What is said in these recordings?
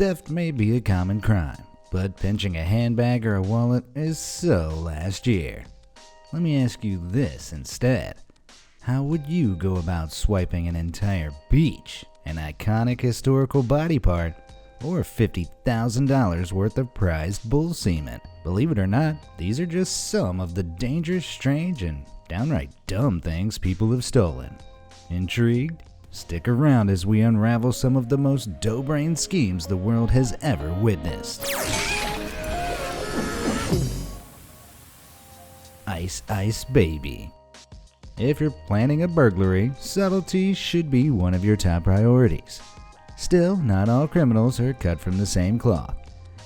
Theft may be a common crime, but pinching a handbag or a wallet is so last year. Let me ask you this instead. How would you go about swiping an entire beach, an iconic historical body part, or $50,000 worth of prized bull semen? Believe it or not, these are just some of the dangerous, strange, and downright dumb things people have stolen. Intrigued? Stick around as we unravel some of the most dough-brained schemes the world has ever witnessed. Ice Ice Baby. If you're planning a burglary, subtlety should be one of your top priorities. Still, not all criminals are cut from the same cloth,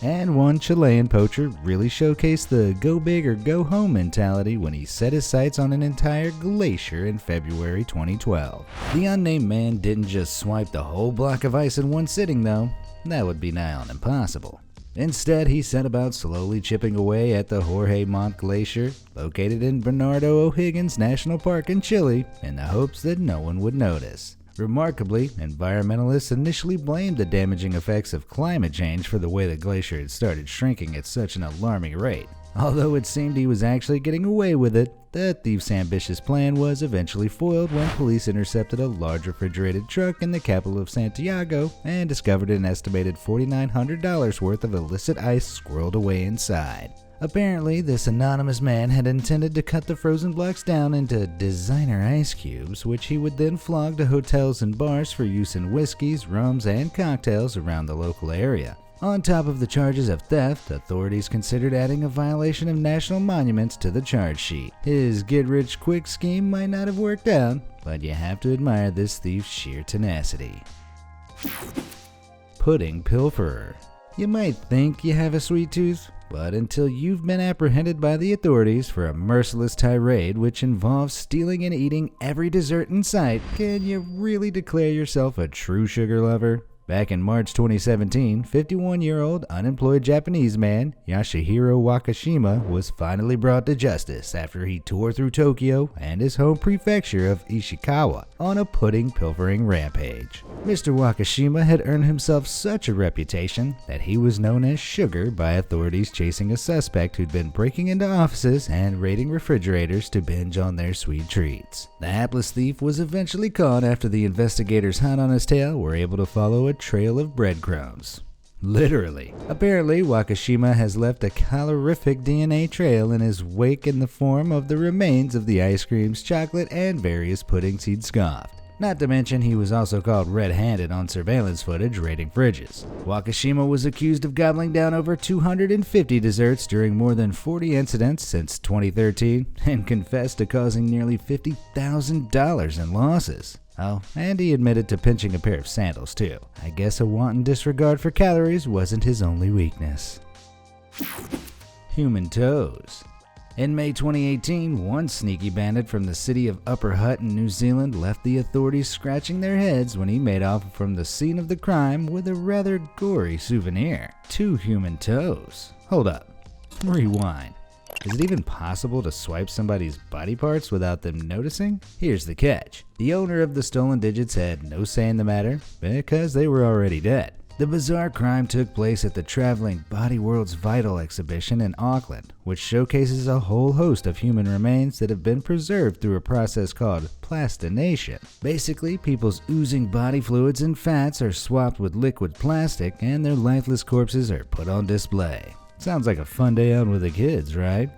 and one Chilean poacher really showcased the go big or go home mentality when he set his sights on an entire glacier in February 2012. The unnamed man didn't just swipe the whole block of ice in one sitting though, that would be nigh on impossible. Instead, he set about slowly chipping away at the Jorge Montt Glacier, located in Bernardo O'Higgins National Park in Chile, in the hopes that no one would notice. Remarkably, environmentalists initially blamed the damaging effects of climate change for the way the glacier had started shrinking at such an alarming rate. Although it seemed he was actually getting away with it, the thief's ambitious plan was eventually foiled when police intercepted a large refrigerated truck in the capital of Santiago and discovered an estimated $4,900 worth of illicit ice squirreled away inside. Apparently, this anonymous man had intended to cut the frozen blocks down into designer ice cubes, which he would then flog to hotels and bars for use in whiskeys, rums, and cocktails around the local area. On top of the charges of theft, authorities considered adding a violation of national monuments to the charge sheet. His get-rich-quick scheme might not have worked out, but you have to admire this thief's sheer tenacity. Pudding Pilferer. You might think you have a sweet tooth, but until you've been apprehended by the authorities for a merciless tirade which involves stealing and eating every dessert in sight, can you really declare yourself a true sugar lover? Back in March 2017, 51-year-old unemployed Japanese man Yasuhiro Wakashima was finally brought to justice after he tore through Tokyo and his home prefecture of Ishikawa on a pudding pilfering rampage. Mr. Wakashima had earned himself such a reputation that he was known as Sugar by authorities chasing a suspect who'd been breaking into offices and raiding refrigerators to binge on their sweet treats. The hapless thief was eventually caught after the investigators hot on his tail were able to follow a trail of breadcrumbs. Literally. Apparently, Wakashima has left a calorific DNA trail in his wake in the form of the remains of the ice creams, chocolate, and various puddings he'd scoffed. Not to mention, he was also caught red-handed on surveillance footage raiding fridges. Wakashima was accused of gobbling down over 250 desserts during more than 40 incidents since 2013 and confessed to causing nearly $50,000 in losses. Oh, and he admitted to pinching a pair of sandals too. I guess a wanton disregard for calories wasn't his only weakness. Human toes. In May 2018, one sneaky bandit from the city of Upper Hutt in New Zealand left the authorities scratching their heads when he made off from the scene of the crime with a rather gory souvenir. 2 human toes. Hold up. Rewind. Is it even possible to swipe somebody's body parts without them noticing? Here's the catch. The owner of the stolen digits had no say in the matter because they were already dead. The bizarre crime took place at the traveling Body World's Vital exhibition in Auckland, which showcases a whole host of human remains that have been preserved through a process called plastination. Basically, people's oozing body fluids and fats are swapped with liquid plastic and their lifeless corpses are put on display. Sounds like a fun day out with the kids, right?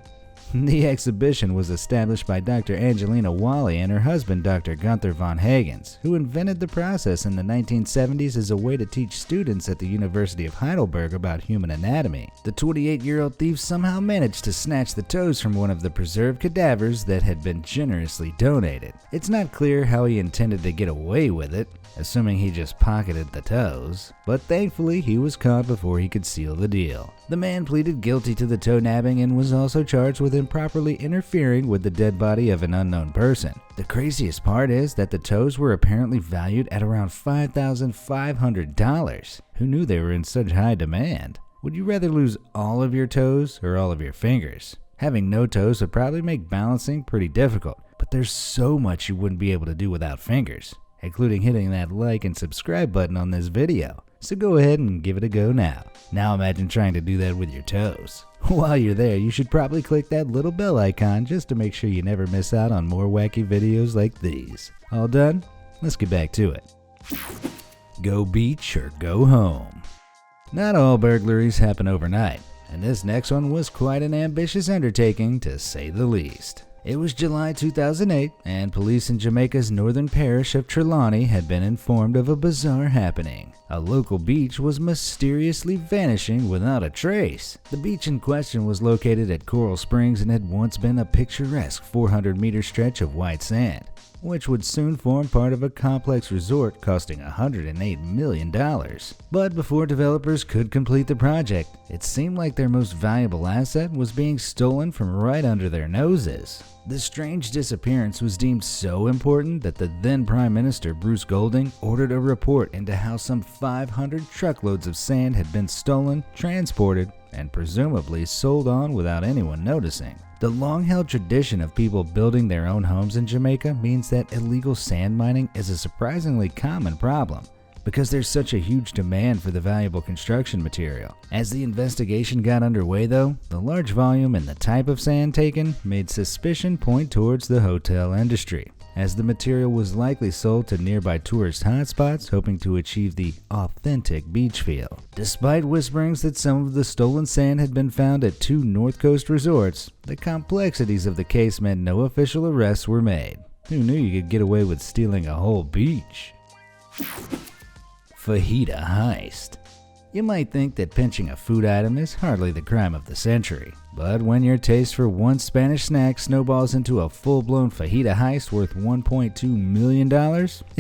The exhibition was established by Dr. Angelina Wally and her husband Dr. Gunther von Hagens, who invented the process in the 1970s as a way to teach students at the University of Heidelberg about human anatomy. The 28-year-old thief somehow managed to snatch the toes from one of the preserved cadavers that had been generously donated. It's not clear how he intended to get away with it, assuming he just pocketed the toes, but thankfully he was caught before he could seal the deal. The man pleaded guilty to the toe nabbing and was also charged with improperly interfering with the dead body of an unknown person. The craziest part is that the toes were apparently valued at around $5,500. Who knew they were in such high demand? Would you rather lose all of your toes or all of your fingers? Having no toes would probably make balancing pretty difficult, but there's so much you wouldn't be able to do without fingers, including hitting that like and subscribe button on this video. so go ahead and give it a go now. Now imagine trying to do that with your toes. While you're there, you should probably click that little bell icon just to make sure you never miss out on more wacky videos like these. All done? Let's get back to it. Go beach or go home. Not all burglaries happen overnight, and this next one was quite an ambitious undertaking to say the least. It was July 2008, and police in Jamaica's northern parish of Trelawney had been informed of a bizarre happening. A local beach was mysteriously vanishing without a trace. The beach in question was located at Coral Springs and had once been a picturesque 400-meter stretch of white sand, which would soon form part of a complex resort costing $108 million. But before developers could complete the project, it seemed like their most valuable asset was being stolen from right under their noses. The strange disappearance was deemed so important that the then Prime Minister Bruce Golding ordered a report into how some 500 truckloads of sand had been stolen, transported, and presumably sold on without anyone noticing. The long-held tradition of people building their own homes in Jamaica means that illegal sand mining is a surprisingly common problem, because there's such a huge demand for the valuable construction material. As the investigation got underway though, the large volume and the type of sand taken made suspicion point towards the hotel industry, as the material was likely sold to nearby tourist hotspots hoping to achieve the authentic beach feel. Despite whisperings that some of the stolen sand had been found at 2 North Coast resorts, the complexities of the case meant no official arrests were made. Who knew you could get away with stealing a whole beach? Fajita heist. You might think that pinching a food item is hardly the crime of the century, but when your taste for one Spanish snack snowballs into a full-blown fajita heist worth $1.2 million,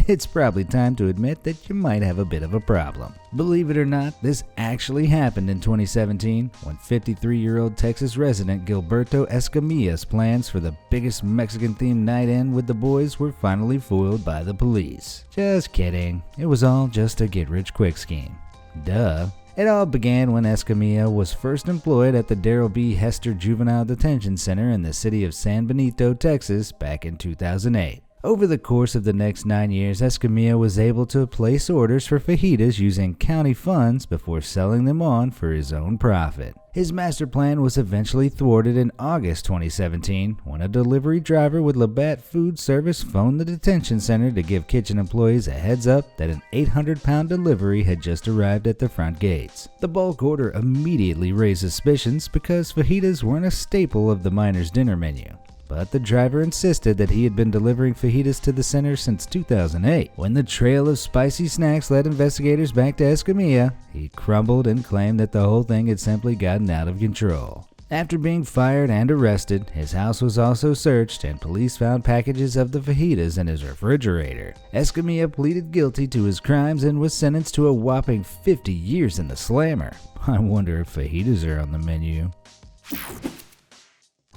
it's probably time to admit that you might have a bit of a problem. Believe it or not, this actually happened in 2017 when 53-year-old Texas resident Gilberto Escamilla's plans for the biggest Mexican-themed night in with the boys were finally foiled by the police. Just kidding, it was all just a get-rich-quick scheme. Duh. It all began when Escamilla was first employed at the Darrell B. Hester Juvenile Detention Center in the city of San Benito, Texas, back in 2008. Over the course of the next 9 years, Escamilla was able to place orders for fajitas using county funds before selling them on for his own profit. His master plan was eventually thwarted in August 2017 when a delivery driver with Labatt Food Service phoned the detention center to give kitchen employees a heads up that an 800-pound delivery had just arrived at the front gates. The bulk order immediately raised suspicions because fajitas weren't a staple of the miners' dinner menu. But the driver insisted that he had been delivering fajitas to the center since 2008. When the trail of spicy snacks led investigators back to Escamilla, he crumbled and claimed that the whole thing had simply gotten out of control. After being fired and arrested, his house was also searched and police found packages of the fajitas in his refrigerator. Escamilla pleaded guilty to his crimes and was sentenced to a whopping 50 years in the slammer. I wonder if fajitas are on the menu.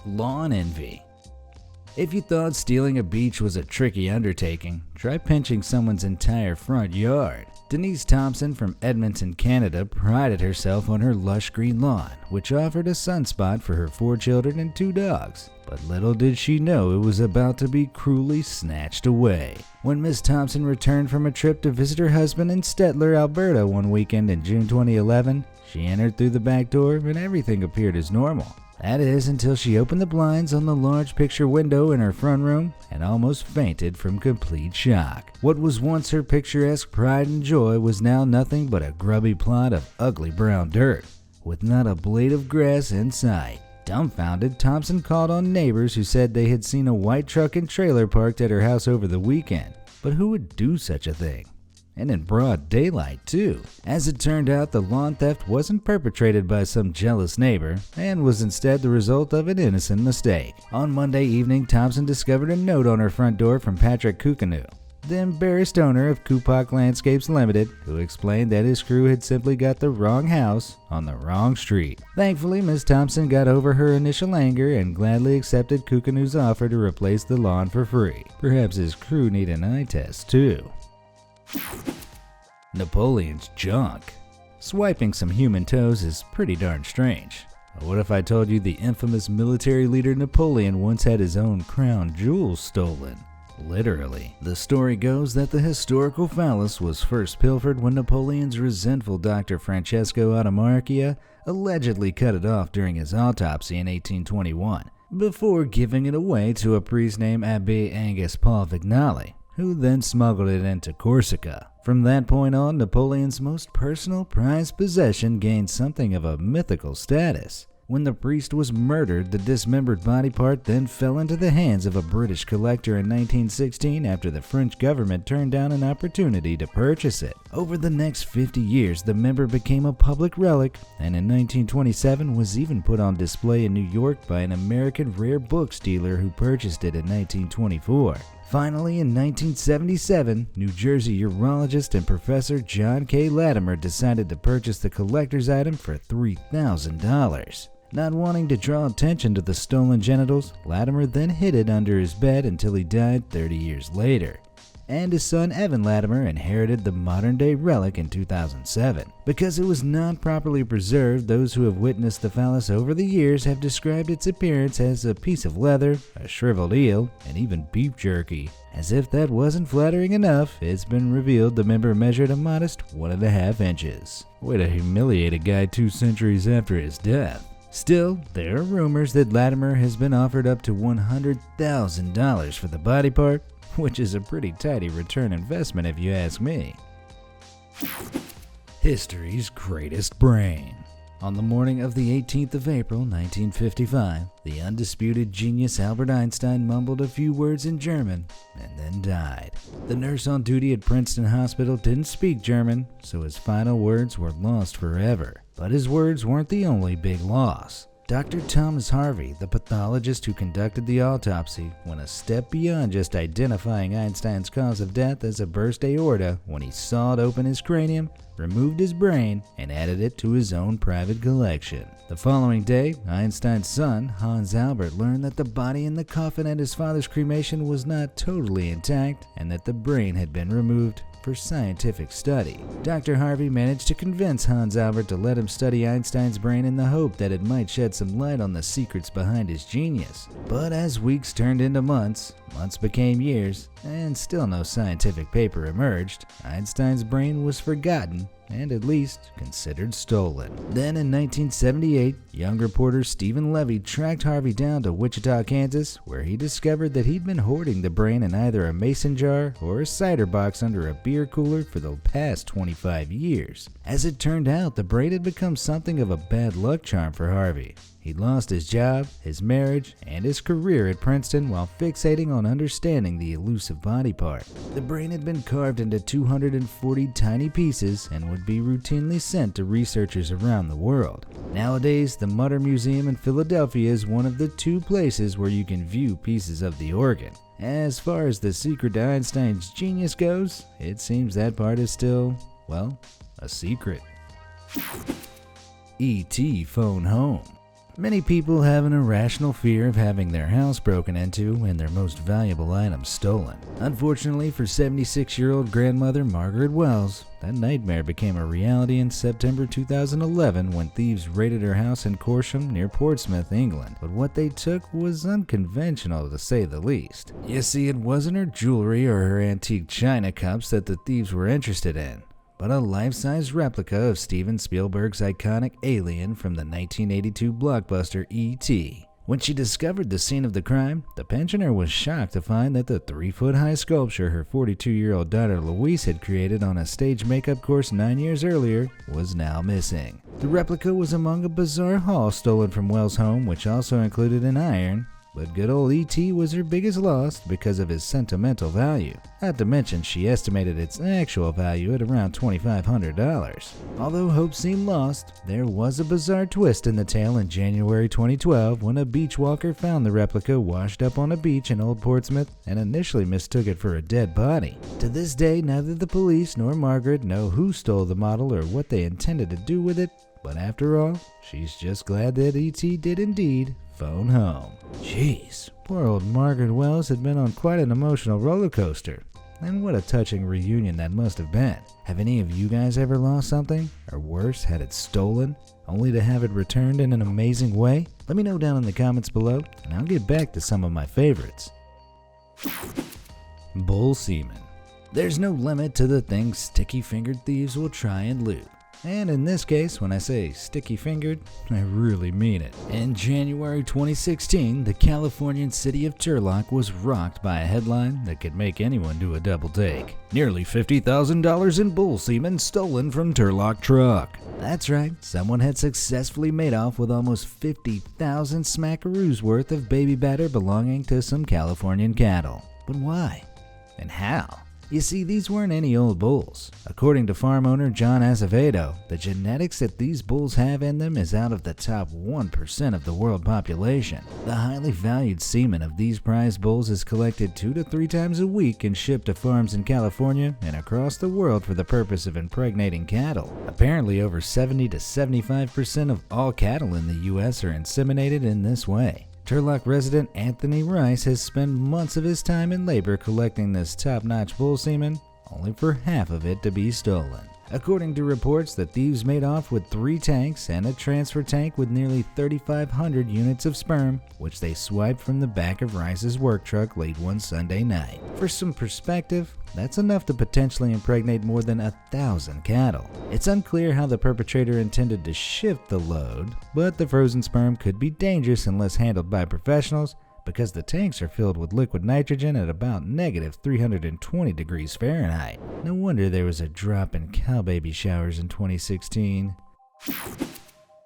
Lawn envy. If you thought stealing a beach was a tricky undertaking, try pinching someone's entire front yard. Denise Thompson from Edmonton, Canada prided herself on her lush green lawn, which offered a sunspot for her 4 children and 2 dogs. But little did she know it was about to be cruelly snatched away. When Miss Thompson returned from a trip to visit her husband in Stettler, Alberta one weekend in June 2011, she entered through the back door and everything appeared as normal. That is, until she opened the blinds on the large picture window in her front room and almost fainted from complete shock. What was once her picturesque pride and joy was now nothing but a grubby plot of ugly brown dirt, with not a blade of grass in sight. Dumbfounded, Thompson called on neighbors who said they had seen a white truck and trailer parked at her house over the weekend. But who would do such a thing? And in broad daylight, too. As it turned out, the lawn theft wasn't perpetrated by some jealous neighbor, and was instead the result of an innocent mistake. On Monday evening, Thompson discovered a note on her front door from Patrick Kukanu, the embarrassed owner of Kupak Landscapes Limited, who explained that his crew had simply got the wrong house on the wrong street. Thankfully, Ms. Thompson got over her initial anger and gladly accepted Kukanu's offer to replace the lawn for free. Perhaps his crew need an eye test, too. Napoleon's junk. Swiping some human toes is pretty darn strange. What if I told you the infamous military leader Napoleon once had his own crown jewels stolen? literally. The story goes that the historical phallus was first pilfered when Napoleon's resentful Dr. Francesco Attamarchia allegedly cut it off during his autopsy in 1821, before giving it away to a priest named Abbé Angus Paul Vignali, who then smuggled it into Corsica. From that point on, Napoleon's most personal prized possession gained something of a mythical status. When the priest was murdered, the dismembered body part then fell into the hands of a British collector in 1916 after the French government turned down an opportunity to purchase it. Over the next 50 years, the member became a public relic, and in 1927 was even put on display in New York by an American rare books dealer who purchased it in 1924. Finally, in 1977, New Jersey urologist and Professor John K. Latimer decided to purchase the collector's item for $3,000. Not wanting to draw attention to the stolen genitals, Latimer then hid it under his bed until he died 30 years later. And his son Evan Latimer inherited the modern-day relic in 2007. Because it was not properly preserved, those who have witnessed the phallus over the years have described its appearance as a piece of leather, a shriveled eel, and even beef jerky. As if that wasn't flattering enough, it's been revealed the member measured a modest 1.5 inches. Way to humiliate a guy 2 centuries after his death. Still, there are rumors that Latimer has been offered up to $100,000 for the body part, which is a pretty tidy return investment if you ask me. History's greatest brain. On the morning of the 18th of April, 1955, the undisputed genius Albert Einstein mumbled a few words in German and then died. The nurse on duty at Princeton Hospital didn't speak German, so his final words were lost forever. But his words weren't the only big loss. Dr. Thomas Harvey, the pathologist who conducted the autopsy, went a step beyond just identifying Einstein's cause of death as a burst aorta when he sawed open his cranium, removed his brain, and added it to his own private collection. The following day, Einstein's son, Hans Albert, learned that the body in the coffin at his father's cremation was not totally intact and that the brain had been removed for scientific study. Dr. Harvey managed to convince Hans Albert to let him study Einstein's brain in the hope that it might shed some light on the secrets behind his genius. But as weeks turned into months, months became years, and still no scientific paper emerged, Einstein's brain was forgotten and at least considered stolen. Then in 1978, young reporter Stephen Levy tracked Harvey down to Wichita, Kansas, where he discovered that he'd been hoarding the brain in either a mason jar or a cider box under a beer cooler for the past 25 years. As it turned out, the brain had become something of a bad luck charm for Harvey. He'd lost his job, his marriage, and his career at Princeton while fixating on understanding the elusive body part. The brain had been carved into 240 tiny pieces and would be routinely sent to researchers around the world. Nowadays, the Mutter Museum in Philadelphia is one of the 2 places where you can view pieces of the organ. As far as the secret to Einstein's genius goes, it seems that part is still, well, a secret. E.T. phone home. Many people have an irrational fear of having their house broken into and their most valuable items stolen. Unfortunately for 76-year-old grandmother Margaret Wells, that nightmare became a reality in September 2011 when thieves raided her house in Corsham near Portsmouth, England. But what they took was unconventional, to say the least. You see, it wasn't her jewelry or her antique china cups that the thieves were interested in, but a life-size replica of Steven Spielberg's iconic Alien from the 1982 blockbuster E.T. When she discovered the scene of the crime, the pensioner was shocked to find that the 3-foot-high sculpture her 42-year-old daughter Louise had created on a stage makeup course 9 years earlier was now missing. The replica was among a bizarre haul stolen from Wells' home, which also included an iron, but good old E.T. was her biggest loss because of his sentimental value. Not to mention, she estimated its actual value at around $2,500. Although hope seemed lost, there was a bizarre twist in the tale in January 2012 when a beach walker found the replica washed up on a beach in Old Portsmouth and initially mistook it for a dead body. To this day, neither the police nor Margaret know who stole the model or what they intended to do with it, but after all, she's just glad that E.T. did indeed phone home. Jeez, poor old Margaret Wells had been on quite an emotional roller coaster. And what a touching reunion that must have been. Have any of you guys ever lost something? Or worse, had it stolen, only to have it returned in an amazing way? Let me know down in the comments below, and I'll get back to some of my favorites. Bull semen. There's no limit to the things sticky-fingered thieves will try and loot. And in this case, when I say sticky-fingered, I really mean it. In January 2016, the Californian city of Turlock was rocked by a headline that could make anyone do a double take. Nearly $50,000 in bull semen stolen from Turlock truck. That's right, someone had successfully made off with almost 50,000 smackaroos worth of baby batter belonging to some Californian cattle. But why? And how? You see, these weren't any old bulls. According to farm owner John Acevedo, the genetics that these bulls have in them is out of the top 1% of the world population. The highly valued semen of these prize bulls is collected 2 to 3 times a week and shipped to farms in California and across the world for the purpose of impregnating cattle. Apparently, over 70 to 75% of all cattle in the U.S. are inseminated in this way. Turlock resident Anthony Rice has spent months of his time and labor collecting this top-notch bull semen, only for half of it to be stolen. According to reports, the thieves made off with 3 tanks and a transfer tank with nearly 3,500 units of sperm, which they swiped from the back of Rice's work truck late one Sunday night. For some perspective, that's enough to potentially impregnate more than 1,000 cattle. It's unclear how the perpetrator intended to shift the load, but the frozen sperm could be dangerous unless handled by professionals, because the tanks are filled with liquid nitrogen at about negative 320 degrees Fahrenheit. No wonder there was a drop in cow baby showers in 2016.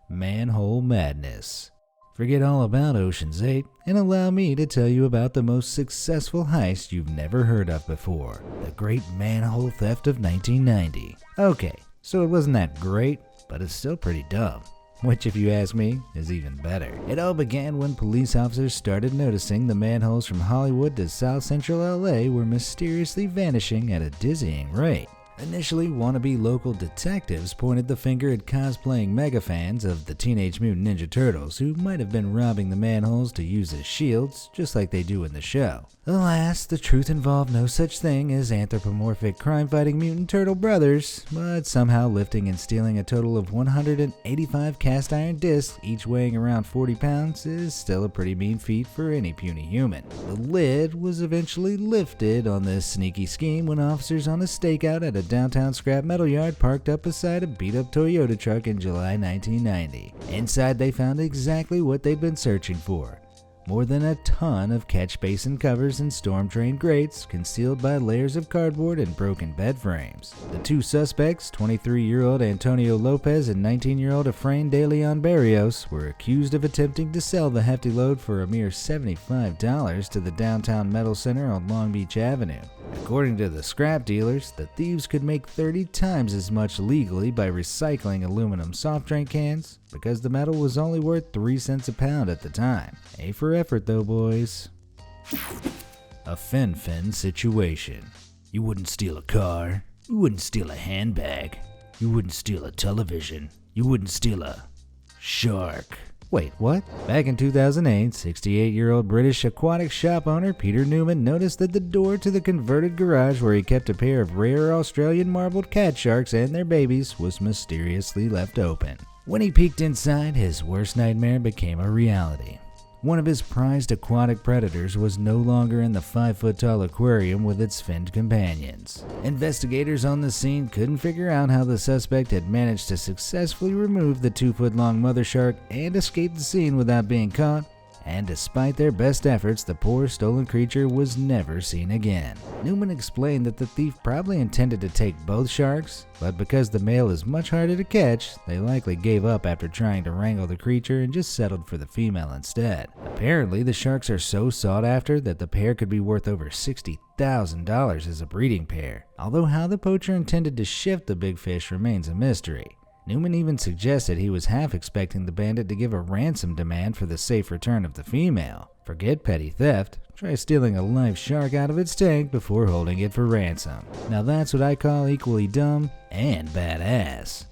Manhole madness. Forget all about Ocean's 8 and allow me to tell you about the most successful heist you've never heard of before, the great manhole theft of 1990. Okay, so it wasn't that great, but it's still pretty dumb. Which, if you ask me, is even better. It all began when police officers started noticing the manholes from Hollywood to South Central LA were mysteriously vanishing at a dizzying rate. Initially, wannabe local detectives pointed the finger at cosplaying mega fans of the Teenage Mutant Ninja Turtles who might have been robbing the manholes to use as shields, just like they do in the show. Alas, the truth involved no such thing as anthropomorphic crime-fighting mutant turtle brothers, but somehow lifting and stealing a total of 185 cast iron discs, each weighing around 40 pounds, is still a pretty mean feat for any puny human. The lid was eventually lifted on this sneaky scheme when officers on a stakeout at a downtown scrap metal yard parked up beside a beat-up Toyota truck in July 1990. Inside, they found exactly what they'd been searching for. More than a ton of catch basin covers and storm drain grates concealed by layers of cardboard and broken bed frames. The 2 suspects, 23-year-old Antonio Lopez and 19-year-old Efrain de Leon Barrios, were accused of attempting to sell the hefty load for a mere $75 to the downtown metal center on Long Beach Avenue. According to the scrap dealers, the thieves could make 30 times as much legally by recycling aluminum soft drink cans, because the metal was only worth 3 cents a pound at the time. A for effort though, boys. A fin-fin situation. You wouldn't steal a car. You wouldn't steal a handbag. You wouldn't steal a television. You wouldn't steal a shark. Wait, what? Back in 2008, 68-year-old British aquatic shop owner Peter Newman noticed that the door to the converted garage where he kept a pair of rare Australian marbled cat sharks and their babies was mysteriously left open. When he peeked inside, his worst nightmare became a reality. One of his prized aquatic predators was no longer in the 5-foot-tall aquarium with its finned companions. Investigators on the scene couldn't figure out how the suspect had managed to successfully remove the 2-foot-long mother shark and escape the scene without being caught, and despite their best efforts, the poor stolen creature was never seen again. Newman explained that the thief probably intended to take both sharks, but because the male is much harder to catch, they likely gave up after trying to wrangle the creature and just settled for the female instead. Apparently, the sharks are so sought after that the pair could be worth over $60,000 as a breeding pair, although how the poacher intended to shift the big fish remains a mystery. Newman even suggested he was half expecting the bandit to give a ransom demand for the safe return of the female. Forget petty theft, try stealing a live shark out of its tank before holding it for ransom. Now that's what I call equally dumb and badass.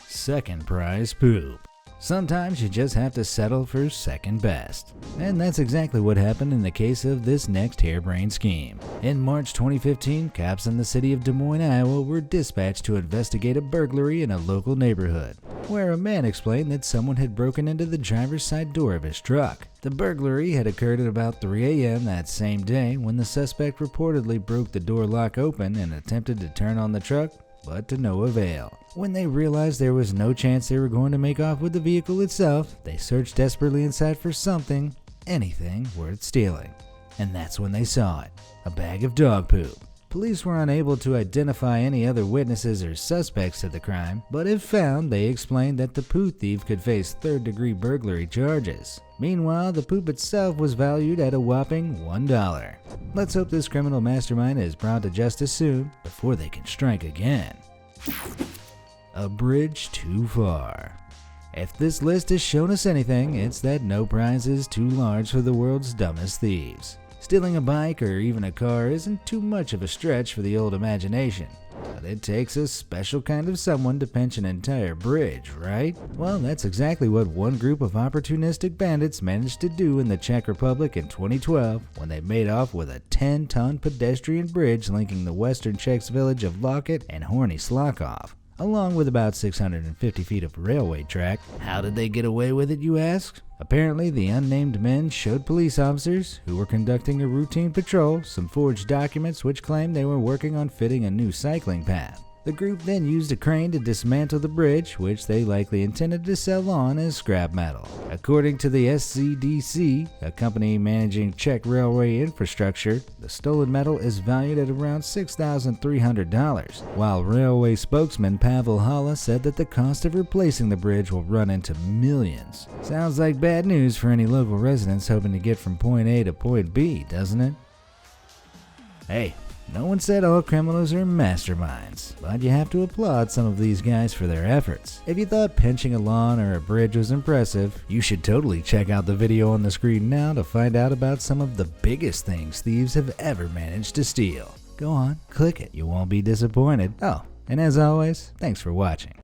Second prize poop. Sometimes you just have to settle for second best. And that's exactly what happened in the case of this next harebrained scheme. In March 2015, cops in the city of Des Moines, Iowa were dispatched to investigate a burglary in a local neighborhood, where a man explained that someone had broken into the driver's side door of his truck. The burglary had occurred at about 3 a.m. that same day when the suspect reportedly broke the door lock open and attempted to turn on the truck, but to no avail. When they realized there was no chance they were going to make off with the vehicle itself, they searched desperately inside for something, anything worth stealing. And that's when they saw it, a bag of dog poop. Police were unable to identify any other witnesses or suspects to the crime, but if found, they explained that the poo thief could face third-degree burglary charges. Meanwhile, the poop itself was valued at a whopping $1. Let's hope this criminal mastermind is brought to justice soon before they can strike again. A bridge too far. If this list has shown us anything, it's that no prize is too large for the world's dumbest thieves. Stealing a bike or even a car isn't too much of a stretch for the old imagination, but it takes a special kind of someone to pinch an entire bridge, right? Well, that's exactly what one group of opportunistic bandits managed to do in the Czech Republic in 2012 when they made off with a 10-ton pedestrian bridge linking the western Czech village of Loket and Horny Slakov, along with about 650 feet of railway track. How did they get away with it, you ask? Apparently, the unnamed men showed police officers who were conducting a routine patrol some forged documents which claimed they were working on fitting a new cycling path. The group then used a crane to dismantle the bridge, which they likely intended to sell on as scrap metal. According to the SCDC, a company managing Czech railway infrastructure, the stolen metal is valued at around $6,300, while railway spokesman Pavel Hala said that the cost of replacing the bridge will run into millions. Sounds like bad news for any local residents hoping to get from point A to point B, doesn't it? Hey, no one said all criminals are masterminds, but you have to applaud some of these guys for their efforts. If you thought pinching a lawn or a bridge was impressive, you should totally check out the video on the screen now to find out about some of the biggest things thieves have ever managed to steal. Go on, click it, you won't be disappointed. Oh, and as always, thanks for watching.